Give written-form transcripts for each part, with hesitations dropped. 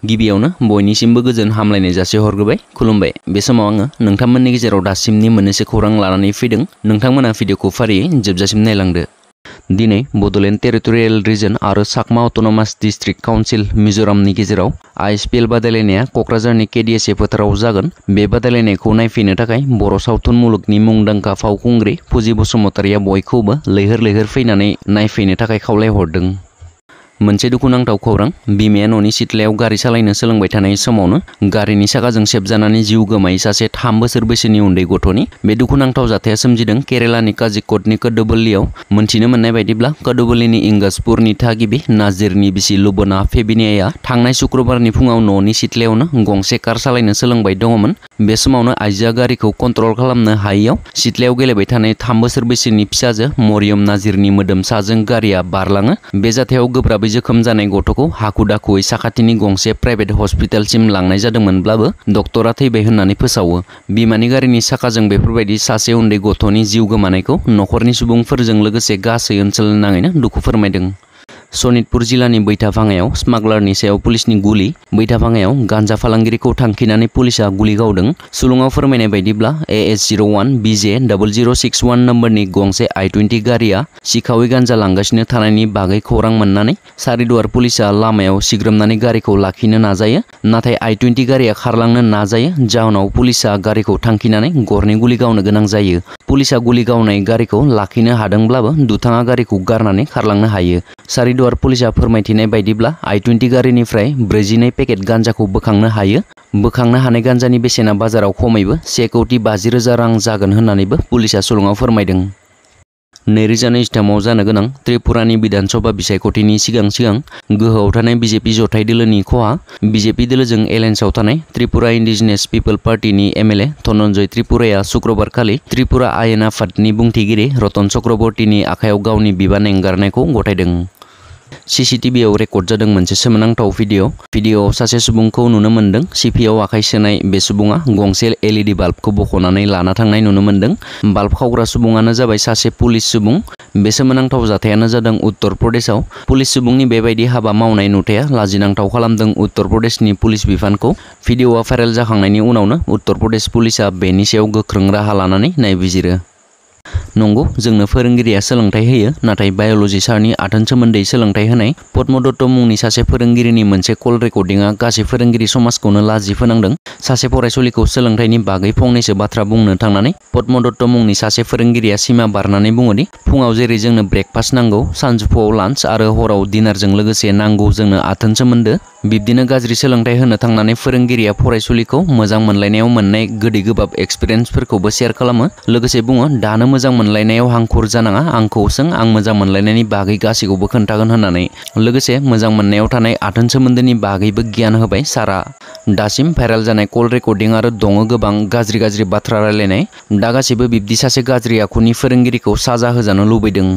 गिबियावनो बयनिसिमबो गोजोन हामलायनाय जासिहरग्रोबाय। खुलुमबाय। बे समाव आङो नोंथांमोननि गेजेराव दासिमनि मोननैसो खौरां लानानै फैदों। नोंथांमोना भिडिअखौ फारियै जोबजासिम नायलांदो। दिनै बड'लेण्ड टेरिटरियेल रिजन आरो चाकमा अट'नमास डिस्ट्रिक्ट काउन्सिल मिजोरामनि गेजेराव ISPL बादायलायनाया क'क्राझारनि KDSA फोथाराव जागोन। बे बादायलायनायखौ नायफैनो थाखाय बर' सावथुन मुलुगनि मुंदांखा फावखुंग्रि फुजि बसुमतारिया बयखौबो लैहोर लैहोर फैनानै नायफैनो थाखाय खावलायहरदों। मोनसे दुखुनांथाव खौरां, बिमाया न'नि सिथ्लायाव गारि सालायनो सोलोंबाय थानाय समावनो गारिनि साखाजों सेबजानानै जिउ गोमायै सासे 3 बोसोर बैसोनि उन्दै गथ'नि। बे दुखुनांथाव जाथाया सोमजिदों केरेलानि काजिक'डनि कडुबल्लीआव। मोनथिनो मोननाय बायदिब्ला कडुबल्लीनि इंगासपुरनि थागिबि नाजिरनि बिसि लुबना फेबिनियाया थांनाय शुक्रबारनि फुङाव न'नि सिथ्लायावनो गंसे कार सालायनो सोलोंबाय दङमोन। बे समावनो आइजोआ गारिखौ कन्ट्रल खालामनो हायैयाव सिथ्लायाव गेलेबाय थानाय 3 बोसोर बैसोनि फिसाजो मरियम नाजिरनि मोदोम साजों गारिया बारलाङो। बे जाथायाव गोब्राबै जोखोम जानाय गथ'खौ हाखु दाखुयै साखाथिनि गंसे प्राइभेट हस्पिटालसिम लांनाय जादोंमोनब्लाबो डक्टरा थैबाय होननानै फोसावो। बिमानि गारिनि साखाजों बेफोरबायदि सासे उन्दै गथ'नि जिउ गोमानायखौ नखरनि सुबुंफोरजों लोगोसे गासै ओनसोल नाङैनो दुखु फोरमायदों। सनितपुर जिल्लानि बैथाभाङायाव स्मागलारनि सायाव पुलिसनि गुलि। बैथाभाङायाव गान्जा फालांगिरिखौ थांखिनानै पुलिसआ गुलि गावदों। सुलुङाव फोरमायनाय बायदिब्ला AS01 BJ 0061 नम्बरनि गंसे I-20 गारिया सिखावै गान्जा लांगासिनो थानायनि बागै खौरां मोननानै सारिदुवार पुलिसआ लामायाव सिग्रोमनानै गारिखौ लाखिनो नाजायो। नाथाय I-20 गारिया खारलांनो नाजायो, जाहोनाव पुलिसआ गारिखौ थांखिनानै गरनै गुलि गावनो गोनां जायो। पुलिसआ गुलि गावनाय गारिखौ लाखिनो हादोंब्लाबो दुथाङा गारिखौ गारनानै खारलांनो हायो। सारिदुवार पुलिसआ फोरमायथिनाय बायदिब्ला I-20 गारिनिफ्राय 42 पेकेट गान्जाखौ बोखांनो हायो। बोखांनो हानाय गान्जानि बेसेना बाजाराव खमैबो 1,50,000 रां जागोन होननानैबो पुलिसआ सुलुङाव फोरमायदों। 2023 जानो गोनां त्रिपुरानि बिधान सभा बिसायख'थिनि सिगां गोहोआव थानाय BJP जथाय दोलोनि खहा। BJP दोलोजों एलायन्सआव थानाय त्रिपुरा इन्डिजिनियास पिपोल पार्टीनि MLA धनन्जय त्रिपुराया शुक्रबारखालि त्रिपुरा आयेन आफादनि बुंथिगिरि रतन चक्रवर्तीनि आखायाव गावनि बिबान एंगारनायखौ गथायदों। CCTVआव रेकर्ड जादों मोनसे सोमोनांथाव भिडिअ'आव सासे सुबुंखौ नुनो मोन्दों। सिपिआव आखाइ सोनाय बे सुबुङा गंसे LED बाल्बखौ बख'नानै लाना थांनाय नुनो मोन्दों। बाल्ब खावग्रा सुबुङानो जाबाय सासे पुलिस सुबुं। बे सोमोनांथाव जाथायानो जादों उत्तर प्रदेशआव। पुलिस सुबुंनि बेबायदि हाबा मावनाय नुथाया लाजिनांथाव खालामदों उत्तर प्रदेशनि पुलिस बिफानखौ। भिडिअ'आ भाइरेल जाखांनायनि उनावनो उत्तर प्रदेश पुलिसआ बेनि सायाव गोख्रों राहा लानानै नायबिजिरो। नंगौ, जोंनो फोरोंगिरिया सोलोंथाइ होयो, नाथाय बाय'ल'जि सारनि आथोन सोमोन्दै सोलोंथाइ होनाय। पद्म दत्त मुंनि सासे फोरोंगिरिनि मोनसे कल रेकर्डिंआ गासै फोरोंगिरि समाजखौनो लाजि फोनांदों। सासे फरायसुलिखौ सोलोंथाइनि बागै फंनैसो बाथ्रा बुंनो थांनानै पद्म दत्त मुंनि सासे फोरोंगिरिया सिमा बारनानै बुङोदि फुङाव जेरै जोंनो ब्रेकफास्ट नांगौ, सानजौफुआव लान्च आरो हराव डिनारजों लोगोसे नांगौ जोंनो आथोन सोमोन्दो। बिब्दिनो गाज्रि सोलोंथाइ होनो थांनानै फोरोंगिरिया फरायसुलिखौ मोजां मोनलायनायाव मोननाय गोदै गोबाब एक्सपिरियेन्सफोरखौबो शेयार खालामो। लोगोसे बुङो, दानो मोजां मोनलायनायाव हांखुर जानाङा, आंखौ सों, आं मोजां मोनलायनायनि बागै गासैखौबो खोन्थागोन होननानै। लोगोसे मोजां मोननायाव थानाय आथोन सोमोन्दोनि बागैबो गियान होबाय सारआ। दासिम भाइरेल जानाय कल रेकर्डिं आरो दङ गोबां गाज्रि बाथ्रा रायलायनाय। दा गासैबो बिब्दि सासे गाज्रि आखुनि फोरोंगिरिखौ साजा होजानो लुबैदों।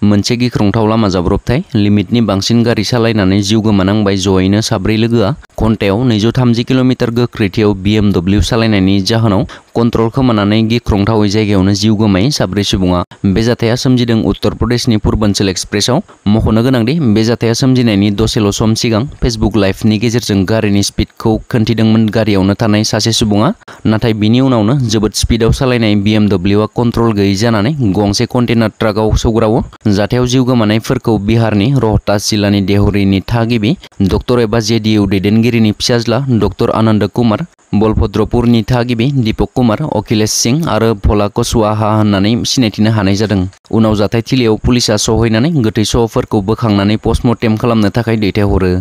मोनसे गिख्रंथाव लामा जाब्रबथाय। लिमिटनि बांसिन गारि सालायनानै जिउ गोमानांबाय जयैनो साब्रै लोगोआ। घन्टायाव 230 किल'मिटार गोख्रैथियाव BMW सालायनायनि जाहोनाव कन्ट्रल खोमानानै गिख्रंथावै जायगायावनो जिउ गोमायै साब्रै सुबुङा। बे जाथाया सोमजिदों उत्तर प्रदेशनि पुर्बांचल एक्सप्रेसआव। मख'नो गोनांदि बे जाथाया सोमजिनायनि दसेल' सम सिगां फेसबुक लाइभनि गेजेरजों गारिनि स्पिडखौ खोन्थिदोंमोन गारियावनो थानाय सासे सुबुङा। नाथाय बिनि उनावनो जोबोद स्पिडआव सालायनाय BMWआ कन्ट्रल गैयै जानानै गंसे कन्टेनार ट्राकआव सौग्रावो। जाथायाव जिउ गोमानायफोरखौ बिहारनि रहतास जिल्लानि देहरीनि थागिबि डक्टर एबा JDU दैदेनगिरिनि फिसाज्ला डक्टर आनन्द कुमार, बलभद्रपुरनि थागिबि दीपक कुमार, अखिलेश सिंह आरो भला कुशवाहा होननानै सिनायथिनो हानाय जादों। उनाव जाथायथिलियाव पुलिसआ सहैनानै गोथै सहफोरखौ बोखांनानै पस्टमर्टेम खालामनो थाखाय दैथायहरो।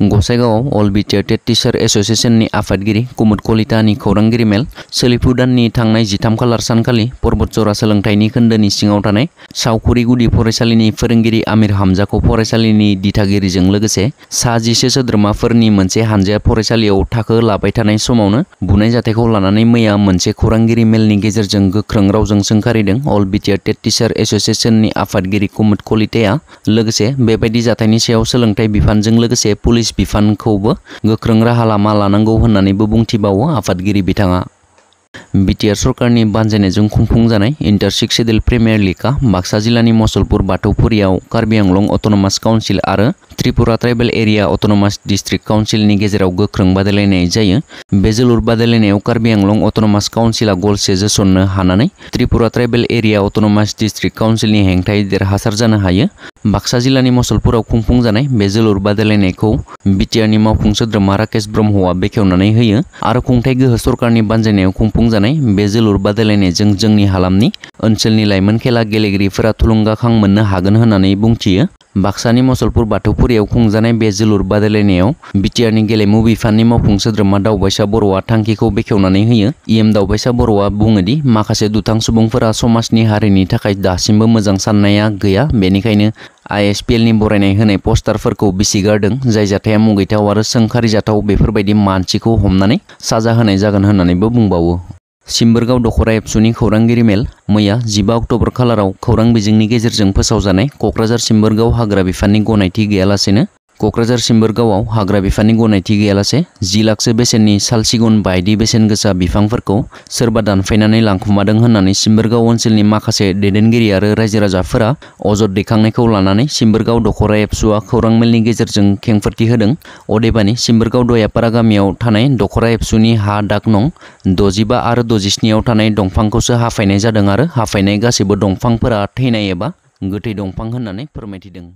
गसाइगावआव अल बिटिआर टेट टिचार एस'सिएशननि आफादगिरि कुमुद कलितानि खौरांगिरि मेल। सोलिफु दाननि थांनाय 13 खालार सानखालि पर्बतजरा सोलोंथाइनि खोन्दोनि सिङाव थानाय सावखुरि गुदि फरायसालिनि फोरोंगिरि आमिर हामजाखौ फरायसालिनि दिथागिरिजों लोगोसे सा 10 सोद्रोमाफोरनि मोनसे हानजाया फरायसालियाव थाखो लाबाय थानाय समावनो बुनाय जाथायखौ लानानै मैया मोनसे खौरांगिरि मेलनि गेजेरजों गोख्रों रावजों सोंखारिदों अल बिटिआर टेट टिचार एस'सिएशननि आफादगिरि कुमुद कलिताया। लोगोसे बेबायदि जाथायनि सायाव सोलोंथाइ बिफानजों लोगोसे पुलिस बिफानखौबो गोख्रों राहा लामा लानांगौ होननानैबो बुंथिबावो आफादगिरि बिथाङा। बिटिआर सरकारनि बानजायनायजों खुंफुंजानाय इन्टार सिक्स सेडुल प्रिमियार लीगआ बाक्सा जिल्लानि मसलपुर बाथौफुरियाव कार्बि आंलं अट'नमास काउन्सिल आरो Tripura tribal area autonomous district काउन्सिलनि गेजेराव गोख्रों बादायलायनाय जायो। बे जोलुर बादायलायनायाव कार्बि आंलं अट'नमास काउन्सिला गलसे जोसननो हानानै Tripura tribal area autonomous district काउन्सिलनि हेंथायै देरहासार जानो हायो। बाक्सा जिल्लानि मसलपुराव खुंफुंजानाय बे जोलुर बादायलायनायखौ बिटिआरनि मावफुं सोद्रोमा राकेश ब्रह्मआ बेखेवनानै होयो आरो खुंथाय गोहो सरकारनि बानजायनायाव खुंफुंजानाय बे जोलुर बादायलायनायजों जोंनि हालामनि ओनसोलनि लाइमोन खेला गेलेगिरिफोरा थुलुंगाखां मोननो हागोन होननानै बुंथियो। बाक्सानि मसलपुर बाथौफुरियाव खुंजानाय बे जोलुर बादायलायनायाव बिटिआरनि गेलेमु बिफाननि मावफुं सोद्रोमा दावबायसा बर'आ थांखिखौ बेखेवनानै होयो। दावबायसा बर'आ बुङोदि माखासे दुथां सुबुंफोरा समाजनि हारिनि थाखाय दासिमबो मोजां साननाया गैया, बेनिखायनो ISPLनि बरायनाय होनाय पस्टारफोरखौ बिसिगारदों। जाय जाथाया मुगैथाव आरो सोंखारिजाथाव बेफोरबायदि मानसिखौ हमनानै साजा होनाय जागोन होननानैबो बुंबावो। सिम्बोरगाव दख'रा एबसुनि खौरांगिरि मेल मैया 15 अक्ट'बर खालाराव खौरां बिजोंनि गेजेरजों फोसावजानाय क'क्राझार सिम्बोरगाव हाग्रा बिफाननि गनायथि गैयालासेनो क'क्राझार सिम्बोरगावआव हाग्रा बिफाननि गनायथि गैयालासे 10 लाखसो बेसेननि साल सिगुन बायदि बेसेन गोसा बिफांफोरखौ सोरबा दानफायनानै लांखुमादों होननानै सिम्बोरगाव ओनसोलनि माखासे दैदेनगिरि आरो रायजो राजाफोरा अजद दैखांनायखौ लानानै सिम्बोरगाव दख'रा एबसुआ खौरां मेलनि गेजेरजों खेंफोरथि होदों। अदेबानि सिम्बोरगाव दयापारा गामियाव थानाय दख'रा एबसुनि हा दाग नं 65 आरो 67 आव थानाय दंफांखौसो हाफायनाय जादों आरो हाफायनाय गासैबो दंफांफोरा थैनाय एबा गोथै दंफां होननानै फोरमायथिदों।